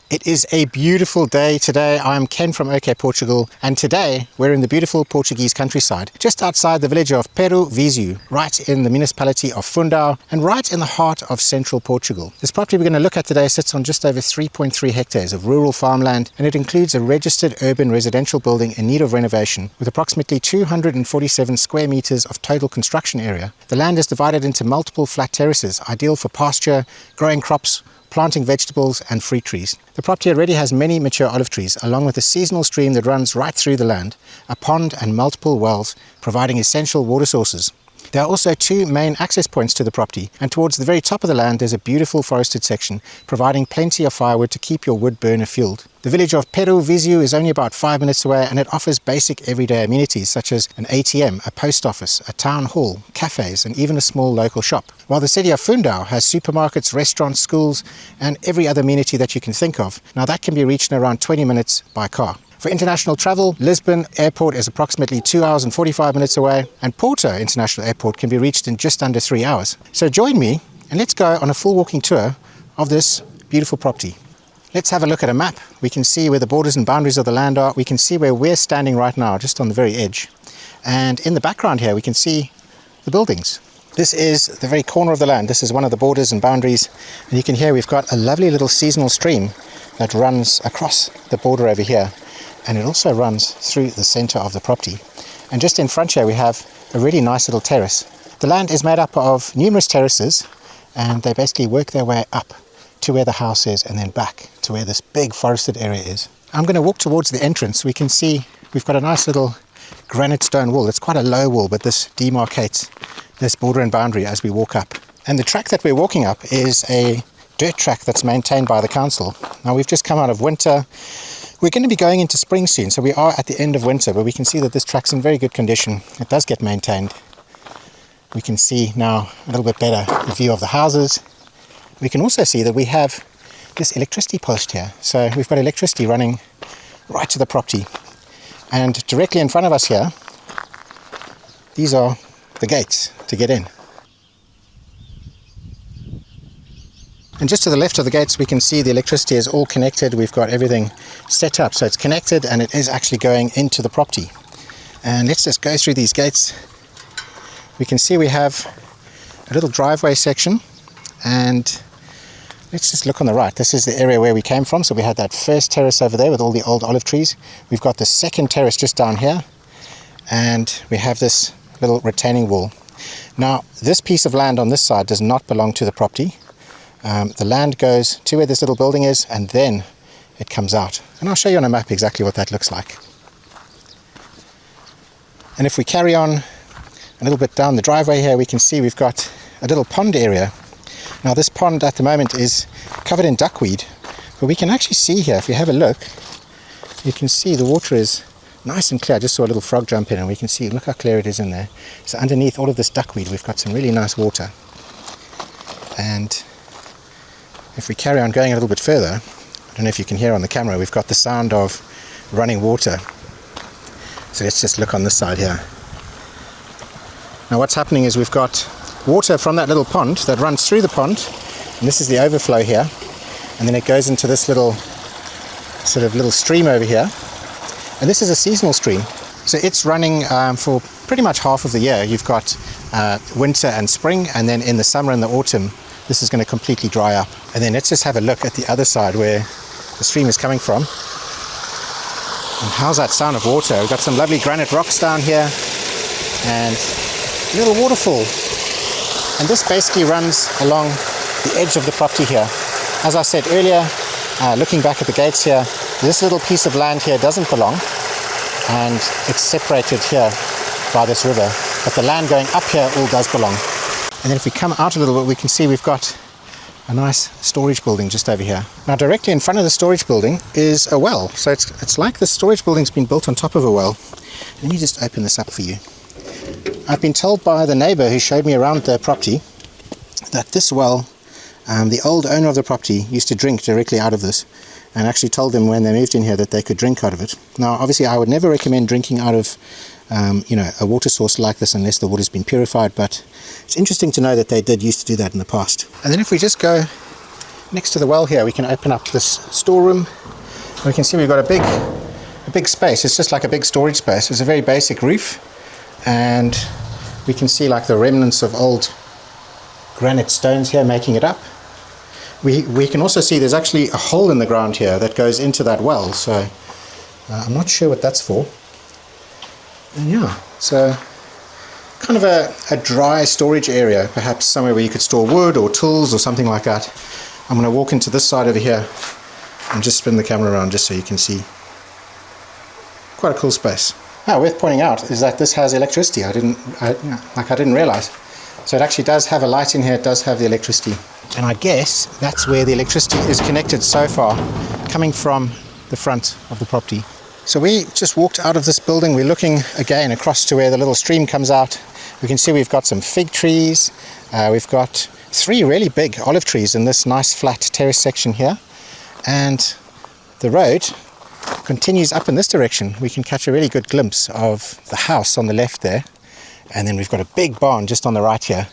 It is a beautiful day today. I'm Ken from OK Portugal, and today we're in the beautiful Portuguese countryside, just outside the village of Pêro Viseu, right in the municipality of Fundao, and right in the heart of Central Portugal. This property we're going to look at today sits on just over 3.3 hectares of rural farmland, and it includes a registered urban residential building in need of renovation with approximately 247 square meters of total construction area. The land is divided into multiple flat terraces, ideal for pasture, growing crops, planting vegetables and fruit trees. The property already has many mature olive trees, along with a seasonal stream that runs right through the land, a pond and multiple wells providing essential water sources. There are also two main access points to the property, and towards the very top of the land there's a beautiful forested section providing plenty of firewood to keep your wood burner fueled. The village of Pêro Viseu is only about 5 minutes away, and it offers basic everyday amenities such as an ATM, a post office, a town hall, cafes and even a small local shop. While the city of Fundao has supermarkets, restaurants, schools and every other amenity that you can think of. Now that can be reached in around 20 minutes by car. For international travel, Lisbon Airport is approximately 2 hours and 45 minutes away, and Porto International Airport can be reached in just under 3 hours. So join me and let's go on a full walking tour of this beautiful property. Let's have a look at a map. We can see where the borders and boundaries of the land are. We can see where we're standing right now, just on the very edge. And in the background here, we can see the buildings. This is the very corner of the land. This is one of the borders and boundaries. And you can hear we've got a lovely little seasonal stream that runs across the border over here. And it also runs through the center of the property. And just in front here we have a really nice little terrace. The land is made up of numerous terraces, and they basically work their way up to where the house is and then back to where this big forested area is. I'm going to walk towards the entrance. We can see we've got a nice little granite stone wall. It's quite a low wall, but this demarcates this border and boundary as we walk up. And the track that we're walking up is a dirt track that's maintained by the council. Now we've just come out of winter. We're going to be going into spring soon, so we are at the end of winter, but we can see that this track's in very good condition. It does get maintained. We can see now a little bit better the view of the houses. We can also see that we have this electricity post here. So we've got electricity running right to the property. And directly in front of us here, these are the gates to get in. And just to the left of the gates, we can see the electricity is all connected. We've got everything set up, so it's connected and it is actually going into the property. And let's just go through these gates. We can see we have a little driveway section, and let's just look on the right. This is the area where we came from. So we had that first terrace over there with all the old olive trees. We've got the second terrace just down here, and we have this little retaining wall. Now, this piece of land on this side does not belong to the property. The land goes to where this little building is, and then it comes out. And I'll show you on a map exactly what that looks like. And if we carry on a little bit down the driveway here, we can see we've got a little pond area. Now this pond at the moment is covered in duckweed, but we can actually see here, if you have a look, you can see the water is nice and clear. I just saw a little frog jump in, and we can see, look how clear it is in there. So underneath all of this duckweed, we've got some really nice water. And if we carry on going a little bit further, I don't know if you can hear on the camera, we've got the sound of running water. So let's just look on this side here. Now what's happening is we've got water from that little pond that runs through the pond, and this is the overflow here, and then it goes into this little stream over here, and this is a seasonal stream. So it's running for pretty much half of the year. You've got winter and spring, and then in the summer and the autumn this is going to completely dry up. And then let's just have a look at the other side where the stream is coming from. And how's that sound of water? We've got some lovely granite rocks down here and a little waterfall. And this basically runs along the edge of the property here. As I said earlier, looking back at the gates here, this little piece of land here doesn't belong, and it's separated here by this river. But the land going up here all does belong. And then if we come out a little bit, we can see we've got a nice storage building just over here. Now directly in front of the storage building is a well. So it's like the storage building's been built on top of a well. Let me just open this up for you. I've been told by the neighbor who showed me around the property that this well, the old owner of the property used to drink directly out of this, and actually told them when they moved in here that they could drink out of it. Now obviously I would never recommend drinking out of a water source like this unless the water's been purified, but it's interesting to know that they did used to do that in the past. And then if we just go next to the well here, we can open up this storeroom. We can see we've got a big space. It's just like a big storage space. It's a very basic roof, and we can see like the remnants of old granite stones here making it up. We can also see there's actually a hole in the ground here that goes into that well, so I'm not sure what that's for. And yeah, so kind of a dry storage area, perhaps somewhere where you could store wood or tools or something like that. I'm going to walk into this side over here and just spin the camera around just so you can see. Quite a cool space. Now, worth pointing out is that this has electricity. I didn't realize. So it actually does have a light in here. It does have the electricity, and I guess that's where the electricity is connected so far, coming from the front of the property. So we just walked out of this building. We're looking again across to where the little stream comes out. We can see we've got some fig trees. We've got 3 really big olive trees in this nice flat terrace section here, and the road continues up in this direction. We can catch a really good glimpse of the house on the left there, and then we've got a big barn just on the right here.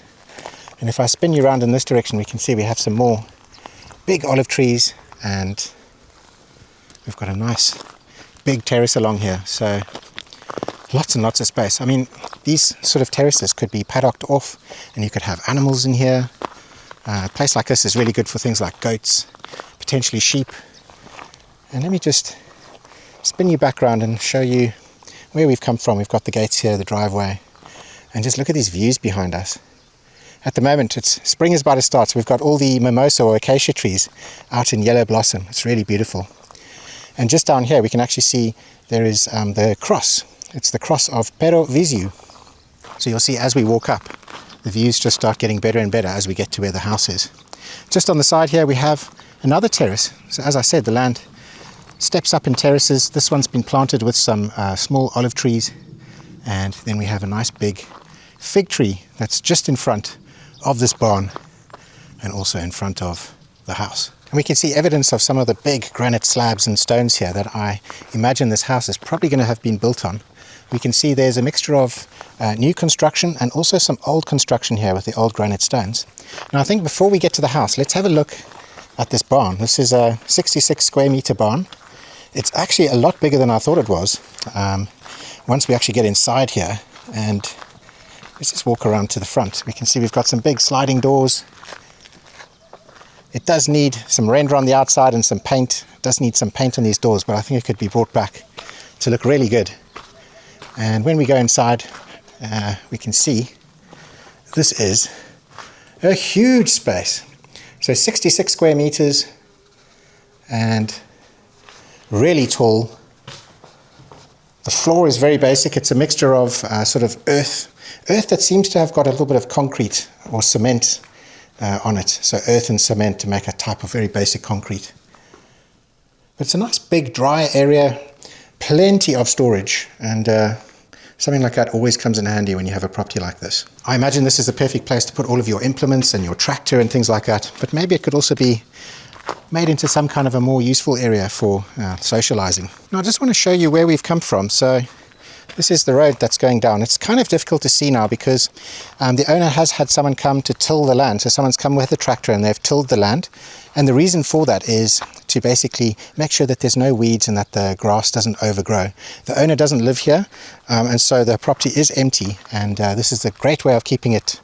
And if I spin you around in this direction, we can see we have some more big olive trees, and we've got a nice big terrace along here, so lots and lots of space. I mean, these sort of terraces could be paddocked off, and you could have animals in here. A place like this is really good for things like goats, potentially sheep. And let me just spin you back around and show you where we've come from. We've got the gates here, the driveway, and just look at these views behind us. At the moment, spring is about to start, so we've got all the mimosa or acacia trees out in yellow blossom. It's really beautiful. And just down here, we can actually see there is the cross. It's the cross of Pêro Viseu. So you'll see as we walk up, the views just start getting better and better as we get to where the house is. Just on the side here, we have another terrace. So as I said, the land steps up in terraces. This one's been planted with some small olive trees. And then we have a nice big fig tree that's just in front of this barn and also in front of the house. And we can see evidence of some of the big granite slabs and stones here that I imagine this house is probably going to have been built on. We can see there's a mixture of new construction and also some old construction here with the old granite stones. Now I think before we get to the house, let's have a look at this barn. This is a 66 square meter barn. It's actually a lot bigger than I thought it was. Once we actually get inside here, and let's just walk around to the front, we can see we've got some big sliding doors. It does need some render on the outside and some paint. It does need some paint on these doors, but I think it could be brought back to look really good. And when we go inside, we can see this is a huge space. So 66 square meters and really tall. The floor is very basic. It's a mixture of sort of earth that seems to have got a little bit of concrete or cement on it. So earth and cement to make a type of very basic concrete. But it's a nice big dry area, plenty of storage, and something like that always comes in handy when you have a property like this. I imagine this is the perfect place to put all of your implements and your tractor and things like that, but maybe it could also be made into some kind of a more useful area for socializing. Now I just want to show you where we've come from. So this is the road that's going down. It's kind of difficult to see now because the owner has had someone come to till the land. So someone's come with a tractor and they've tilled the land. And the reason for that is to basically make sure that there's no weeds and that the grass doesn't overgrow. The owner doesn't live here, and so the property is empty. And this is a great way of keeping it,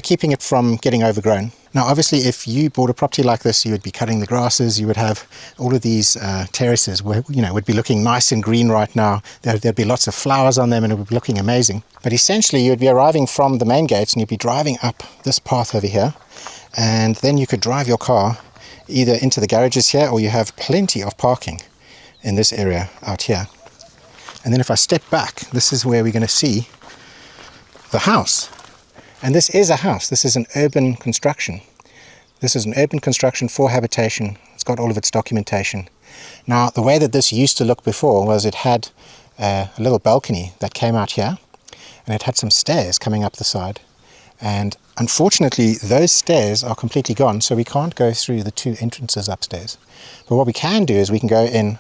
keeping it from getting overgrown. Now, obviously, if you bought a property like this, you would be cutting the grasses. You would have all of these terraces where, would be looking nice and green right now. There'd be lots of flowers on them and it would be looking amazing. But essentially, you'd be arriving from the main gates and you'd be driving up this path over here. And then you could drive your car either into the garages here, or you have plenty of parking in this area out here. And then if I step back, this is where we're going to see the house. And this is a house. This is an urban construction. This is an urban construction for habitation. It's got all of its documentation. Now, the way that this used to look before was it had a little balcony that came out here, and it had some stairs coming up the side. And unfortunately, those stairs are completely gone, so we can't go through the two entrances upstairs. But what we can do is we can go in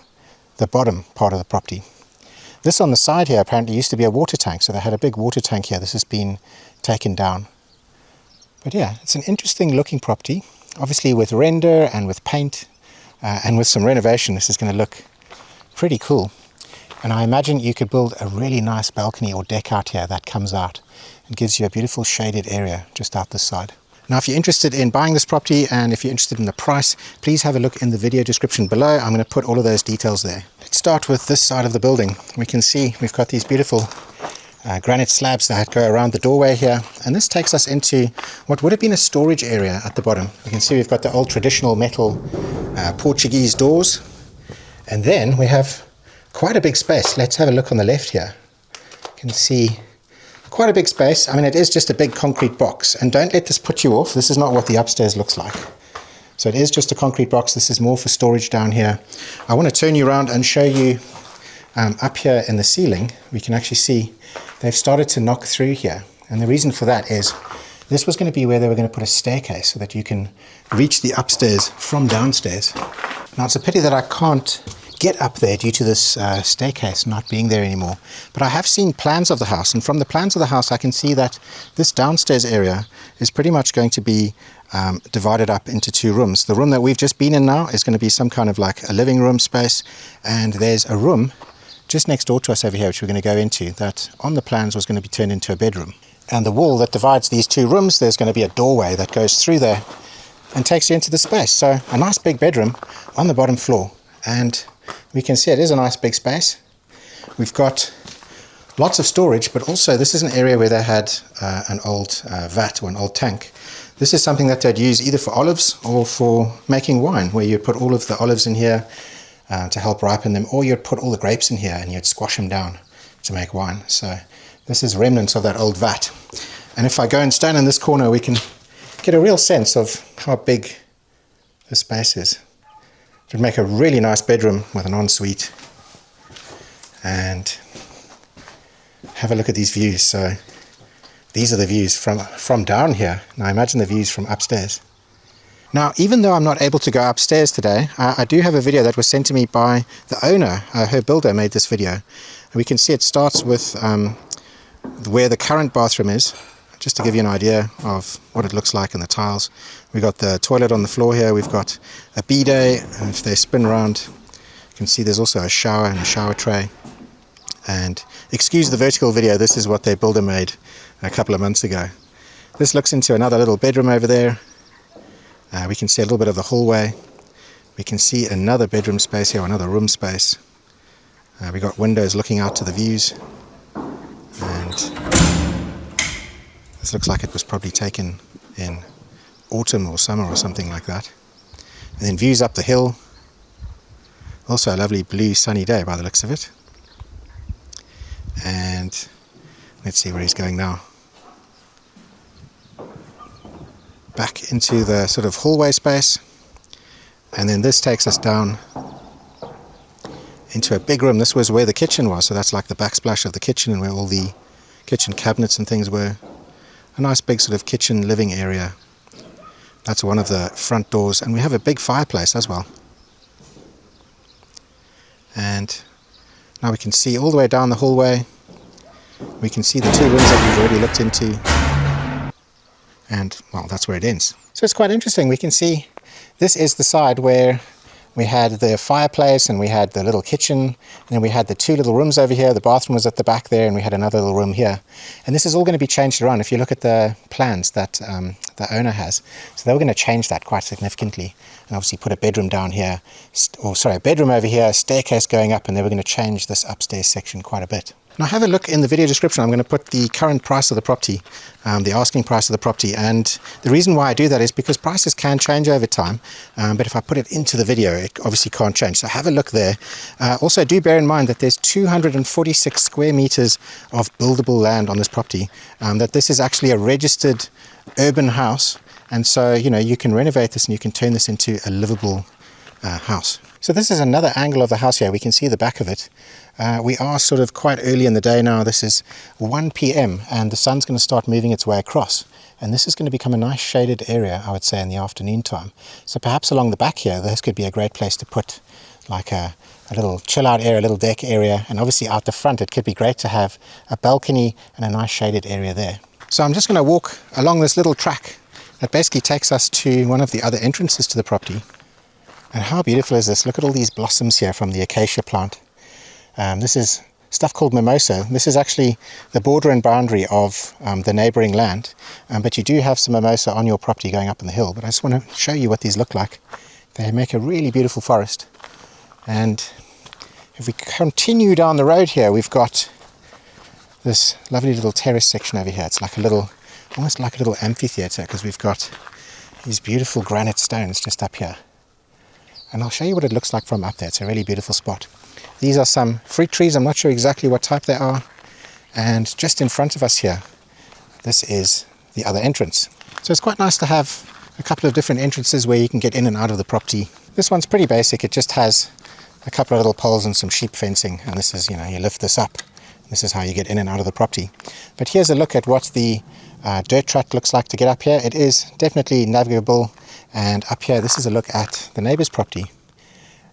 the bottom part of the property. This on the side here apparently used to be a water tank, so they had a big water tank here. This has been taken down. But yeah, it's an interesting looking property. obviously with render and with paint and with some renovation, this is going to look pretty cool. And I imagine you could build a really nice balcony or deck out here that comes out and gives you a beautiful shaded area just out this side. Now, if you're interested in buying this property and if you're interested in the price, please have a look in the video description below. I'm going to put all of those details there. Let's start with this side of the building. We can see we've got these beautiful granite slabs that go around the doorway here, and this takes us into what would have been a storage area at the bottom. You can see we've got the old traditional metal Portuguese doors, and then we have quite a big space. Let's have a look on the left here. You can see quite a big space. I mean, it is just a big concrete box, and don't let this put you off. This is not what the upstairs looks like. So it is just a concrete box. This is more for storage down here. I want to turn you around and show you up here in the ceiling. We can actually see they've started to knock through here, and the reason for that is this was going to be where they were going to put a staircase so that you can reach the upstairs from downstairs. Now, it's a pity that I can't get up there due to this staircase not being there anymore, but I have seen plans of the house, and from the plans of the house I can see that this downstairs area is pretty much going to be divided up into two rooms. The room that we've just been in now is going to be some kind of like a living room space, and there's a room just next door to us over here which we're going to go into that on the plans was going to be turned into a bedroom. And the wall that divides these two rooms, there's going to be a doorway that goes through there and takes you into the space. So a nice big bedroom on the bottom floor, and we can see it is a nice big space. We've got lots of storage, but also this is an area where they had an old vat or an old tank. This is something that they'd use either for olives or for making wine, where you'd put all of the olives in here to help ripen them, or you'd put all the grapes in here and you'd squash them down to make wine. So this is remnants of that old vat. And if I go and stand in this corner, we can get a real sense of how big the space is. It would make a really nice bedroom with an ensuite. And have a look at these views. So these are the views from down here. Now imagine the views from upstairs. Now, even though I'm not able to go upstairs today, I do have a video that was sent to me by the owner. Her builder made this video. And we can see it starts with where the current bathroom is, just to give you an idea of what it looks like in the tiles. We've got the toilet on the floor here. We've got a bidet, and if they spin around, you can see there's also a shower and a shower tray. And excuse the vertical video, this is what their builder made a couple of months ago. This looks into another little bedroom over there. We can see a little bit of the hallway. We can see another bedroom space here, another room space. We got windows looking out to the views. And this looks like it was probably taken in autumn or summer or something like that. And then views up the hill. Also a lovely blue sunny day by the looks of it. And let's see where he's going now. Back into the sort of hallway space, and then this takes us down into a big room. This was where the kitchen was, so that's like the backsplash of the kitchen and where all the kitchen cabinets and things were. A nice big sort of kitchen living area. That's one of the front doors, and we have a big fireplace as well. And now we can see all the way down the hallway. We can see the two rooms that we've already looked into. And, well, that's where it ends. So it's quite interesting. We can see this is the side where we had the fireplace and we had the little kitchen, and then we had the two little rooms over here. The bathroom was at the back there, and we had another little room here. And this is all going to be changed around if you look at the plans that the owner has. So they were going to change that quite significantly, and obviously put a bedroom down here, a bedroom over here, a staircase going up, and they were going to change this upstairs section quite a bit. Now have a look in the video description. I'm going to put the current price of the property, the asking price of the property, and the reason why I do that is because prices can change over time, but if I put it into the video, it obviously can't change. So have a look there. Also do bear in mind that there's 246 square meters of buildable land on this property, that this is actually a registered urban house, and so you can renovate this and you can turn this into a livable house. So this is another angle of the house here. We can see the back of it. We are sort of quite early in the day now. This is 1 p.m. and the sun's going to start moving its way across. And this is going to become a nice shaded area, I would say, in the afternoon time. So perhaps along the back here, this could be a great place to put like a little chill out area, a little deck area. And obviously out the front, it could be great to have a balcony and a nice shaded area there. So I'm just going to walk along this little track That basically takes us to one of the other entrances to the property. And how beautiful is this? Look at all these blossoms here from the acacia plant. This is stuff called mimosa. This is actually the border and boundary of the neighbouring land, but you do have some mimosa on your property going up on the hill. But I just want to show you what these look like. They make a really beautiful forest. And if we continue down the road here, we've got this lovely little terrace section over here. It's like a little, almost like a little amphitheatre, because we've got these beautiful granite stones just up here. And I'll show you what it looks like from up there. It's a really beautiful spot. These are some fruit trees. I'm not sure exactly what type they are. And just in front of us here, this is the other entrance. So it's quite nice to have a couple of different entrances where you can get in and out of the property. This one's pretty basic. It just has a couple of little poles and some sheep fencing. And this is, you know, you lift this up. This is how you get in and out of the property. But here's a look at what the dirt track looks like to get up here. It is definitely navigable. And up here, this is a look at the neighbour's property.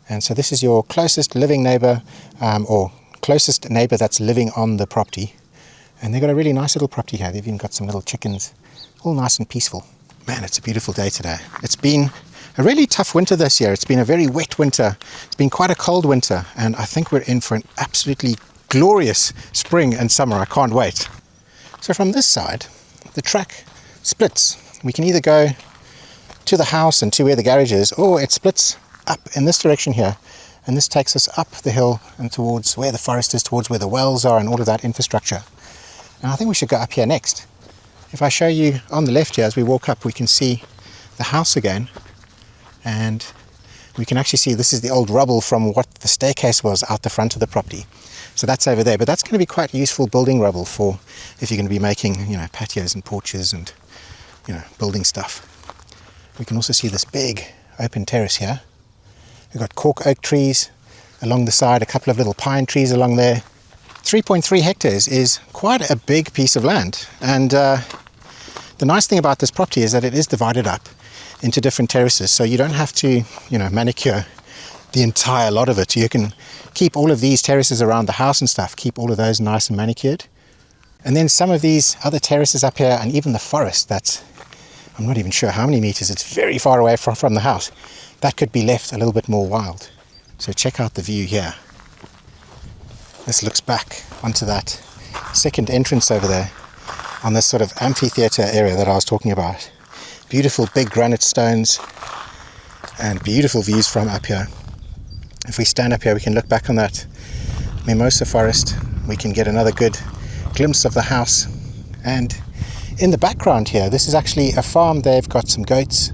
And so this is your closest living neighbour, or closest neighbour that's living on the property. And they've got a really nice little property here. They've even got some little chickens, all nice and peaceful. Man, it's a beautiful day today. It's been a really tough winter this year. It's been a very wet winter. It's been quite a cold winter. And I think we're in for an absolutely glorious spring and summer. I can't wait. So from this side, the track splits. We can either go to the house and to where the garage is, or it splits up in this direction here, and this takes us up the hill and towards where the forest is, towards where the wells are and all of that infrastructure. And I think we should go up here next. If I show you on the left here, as we walk up, we can see the house again, and we can actually see this is the old rubble from what the staircase was out the front of the property. So that's over there, but that's going to be quite useful building rubble for if you're going to be making, you know, patios and porches and, you know, building stuff. We can also see this big open terrace here. We've got cork oak trees along the side, a couple of little pine trees along there. 3.3 hectares is quite a big piece of land. And the nice thing about this property is that it is divided up into different terraces. So you don't have to, you know, manicure the entire lot of it. You can keep all of these terraces around the house and stuff, keep all of those nice and manicured. And then some of these other terraces up here, and even the forest that's, I'm not even sure how many meters, it's very far away from the house. That could be left a little bit more wild. So check out the view here. This looks back onto that second entrance over there on this sort of amphitheatre area that I was talking about. Beautiful big granite stones and beautiful views from up here. If we stand up here, we can look back on that mimosa forest. We can get another good glimpse of the house. And in the background here, this is actually a farm. They've got some goats.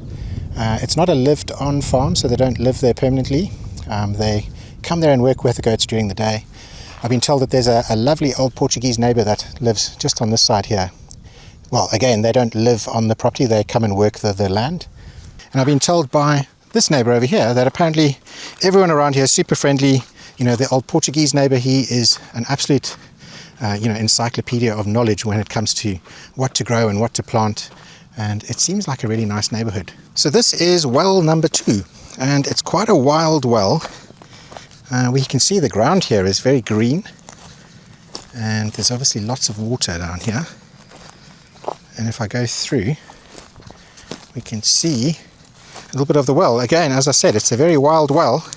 It's not a lived on farm, so they don't live there permanently. They come there and work with the goats during the day. I've been told that there's a lovely old Portuguese neighbour that lives just on this side here. Well, again, they don't live on the property, they come and work the land. And I've been told by this neighbour over here that apparently everyone around here is super friendly. You know, the old Portuguese neighbour, he is an absolute encyclopedia of knowledge when it comes to what to grow and what to plant. And it seems like a really nice neighbourhood. So this is well number 2, and it's quite a wild well. We can see the ground here is very green, and there's obviously lots of water down here. And if I go through, we can see a little bit of the well. Again, as I said, it's a very wild well,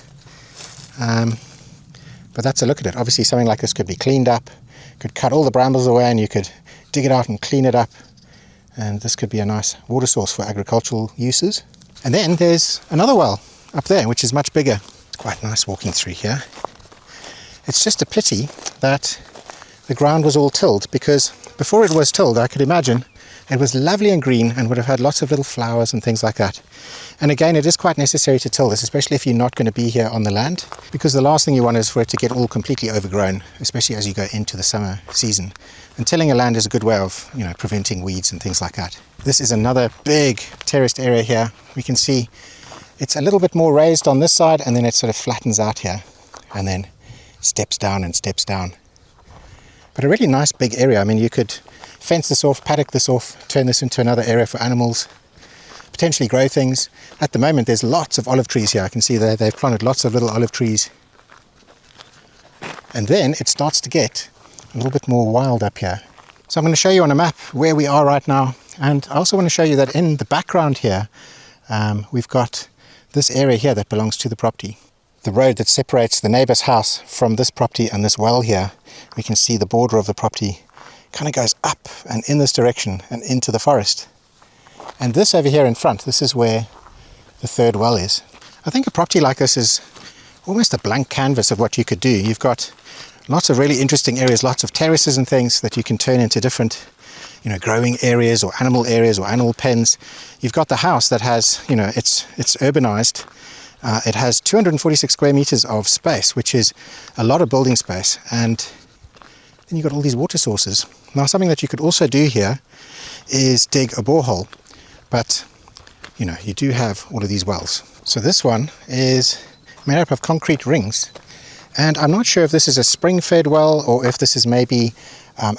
but that's a look at it. Obviously something like this could be cleaned up, could cut all the brambles away, and you could dig it out and clean it up. And this could be a nice water source for agricultural uses. And then there's another well up there, which is much bigger. It's quite nice walking through here. It's just a pity that the ground was all tilled, because before it was tilled, I could imagine it was lovely and green and would have had lots of little flowers and things like that. And again, it is quite necessary to till this, especially if you're not going to be here on the land, because the last thing you want is for it to get all completely overgrown, especially as you go into the summer season. And tilling a land is a good way of, you know, preventing weeds and things like that. This is another big terraced area here. We can see it's a little bit more raised on this side, and then it sort of flattens out here and then steps down and steps down. But a really nice big area. I mean, you could fence this off, paddock this off, turn this into another area for animals, potentially grow things. At the moment, there's lots of olive trees here. I can see there they've planted lots of little olive trees. And then it starts to get a little bit more wild up here. So I'm going to show you on a map where we are right now. And I also want to show you that in the background here, we've got this area here that belongs to the property. The road that separates the neighbour's house from this property and this well here, we can see the border of the property kind of goes up and in this direction and into the forest. And this over here in front, this is where the third well is. I think a property like this is almost a blank canvas of what you could do. You've got lots of really interesting areas, lots of terraces and things that you can turn into different, growing areas or animal pens. You've got the house that has, it's urbanized. It has 246 square meters of space, which is a lot of building space. And then you've got all these water sources. Now, something that you could also do here is dig a borehole. But, you do have all of these wells. So this one is made up of concrete rings. And I'm not sure if this is a spring-fed well or if this is maybe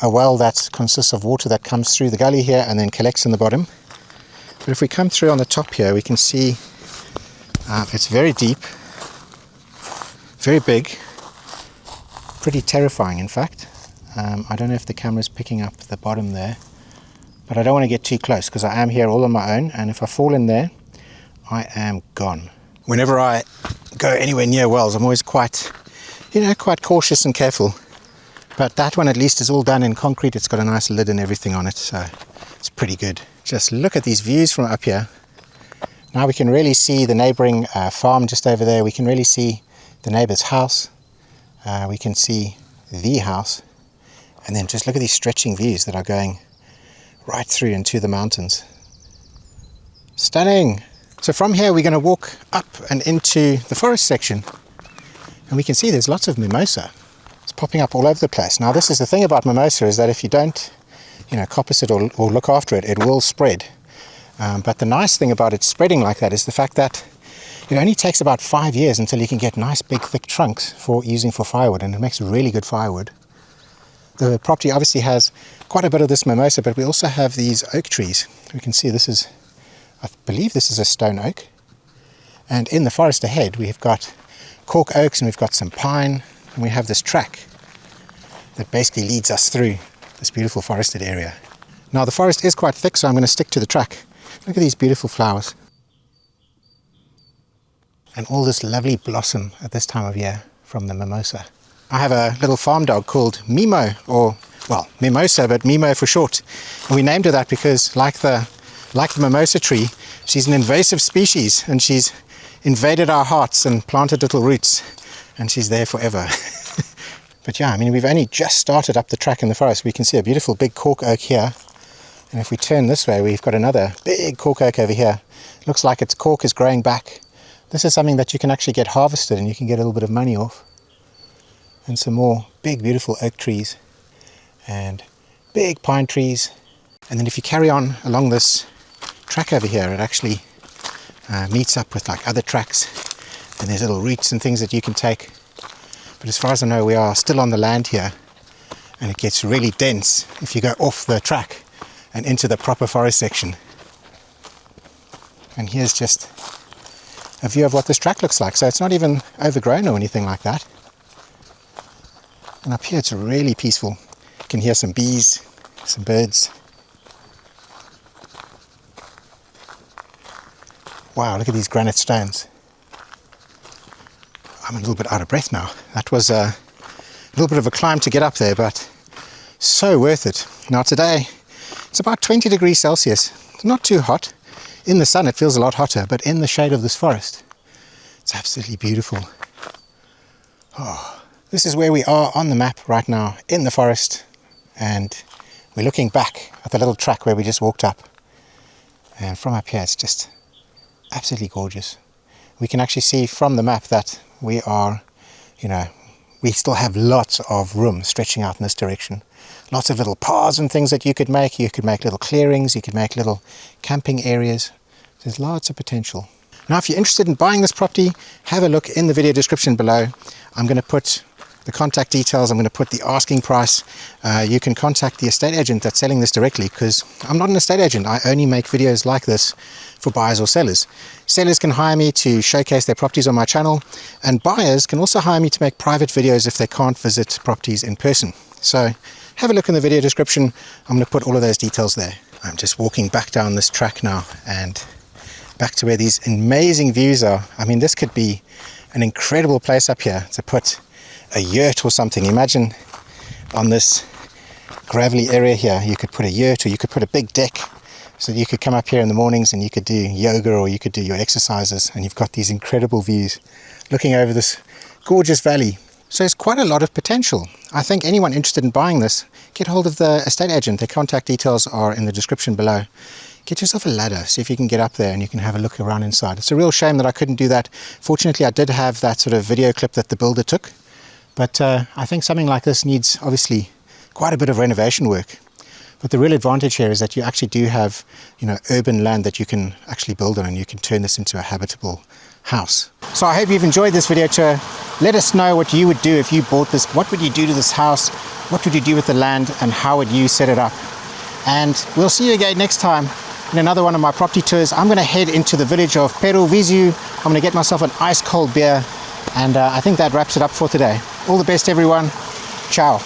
a well that consists of water that comes through the gully here and then collects in the bottom. But if we come through on the top here, we can see it's very deep, very big, pretty terrifying in fact. I don't know if the camera's picking up the bottom there, but I don't want to get too close because I am here all on my own, and if I fall in there, I am gone. Whenever I go anywhere near wells, I'm always quite cautious and careful. But that one at least is all done in concrete. It's got a nice lid and everything on it, so it's pretty good. Just look at these views from up here. Now we can really see the neighbouring farm just over there. We can really see the neighbour's house. We can see the house. And then just look at these stretching views that are going right through into the mountains. Stunning! So from here we're going to walk up and into the forest section. And we can see there's lots of mimosa. It's popping up all over the place. Now this is the thing about mimosa, is that if you don't, coppice it or look after it, it will spread. But the nice thing about it spreading like that is the fact that it only takes about 5 years until you can get nice big thick trunks for using for firewood, and it makes really good firewood. The property obviously has quite a bit of this mimosa, but we also have these oak trees. We can see I believe this is a stone oak. And in the forest ahead we've got cork oaks and we've got some pine, and we have this track that basically leads us through this beautiful forested area. Now the forest is quite thick, so I'm going to stick to the track. Look at these beautiful flowers. And all this lovely blossom at this time of year from the mimosa. I have a little farm dog called Mimo, or, well, Mimosa, but Mimo for short. And we named her that because, like the mimosa tree, she's an invasive species, and she's invaded our hearts and planted little roots, and she's there forever. But yeah, we've only just started up the track in the forest. We can see a beautiful big cork oak here. And if we turn this way, we've got another big cork oak over here. Looks like its cork is growing back. This is something that you can actually get harvested and you can get a little bit of money off. And some more big, beautiful oak trees and big pine trees. And then if you carry on along this track over here, it actually meets up with other tracks. And there's little roots and things that you can take. But as far as I know, we are still on the land here. And it gets really dense if you go off the track and into the proper forest section. And here's just a view of what this track looks like. So it's not even overgrown or anything like that. And up here it's really peaceful. You can hear some bees, some birds. Wow, look at these granite stones. I'm a little bit out of breath now. That was a little bit of a climb to get up there, but so worth it. Now today it's about 20 degrees Celsius. It's not too hot. In the sun it feels a lot hotter, but in the shade of this forest it's absolutely beautiful. Oh, this is where we are on the map right now, in the forest, and we're looking back at the little track where we just walked up. And from up here it's just absolutely gorgeous. We can actually see from the map that we are, we still have lots of room stretching out in this direction. Lots of little paths and things that you could make. You could make little clearings, you could make little camping areas. There's lots of potential. Now if you're interested in buying this property, have a look in the video description below. I'm going to put the contact details, I'm going to put the asking price. You can contact the estate agent that's selling this directly, because I'm not an estate agent. I only make videos like this for buyers or sellers. Sellers can hire me to showcase their properties on my channel, and buyers can also hire me to make private videos if they can't visit properties in person. So have a look in the video description. I'm going to put all of those details there. I'm just walking back down this track now and back to where these amazing views are. I mean, this could be an incredible place up here to put a yurt or something. Imagine on this gravelly area here, you could put a yurt, or you could put a big deck so that you could come up here in the mornings and you could do yoga, or you could do your exercises, and you've got these incredible views looking over this gorgeous valley. So there's quite a lot of potential. I think anyone interested in buying this, get hold of the estate agent. Their contact details are in the description below. Get yourself a ladder, see if you can get up there and you can have a look around inside. It's a real shame that I couldn't do that. Fortunately, I did have that sort of video clip that the builder took, but I think something like this needs obviously quite a bit of renovation work. But the real advantage here is that you actually do have, you know, urban land that you can actually build on, and you can turn this into a habitable house. So I hope you've enjoyed this video tour. Let us know what you would do if you bought this. What would you do to this house? What would you do with the land, and how would you set it up? And we'll see you again next time in another one of my property tours. I'm going to head into the village of Pêro Viseu. I'm going to get myself an ice cold beer, and I think that wraps it up for today. All the best, everyone. Ciao.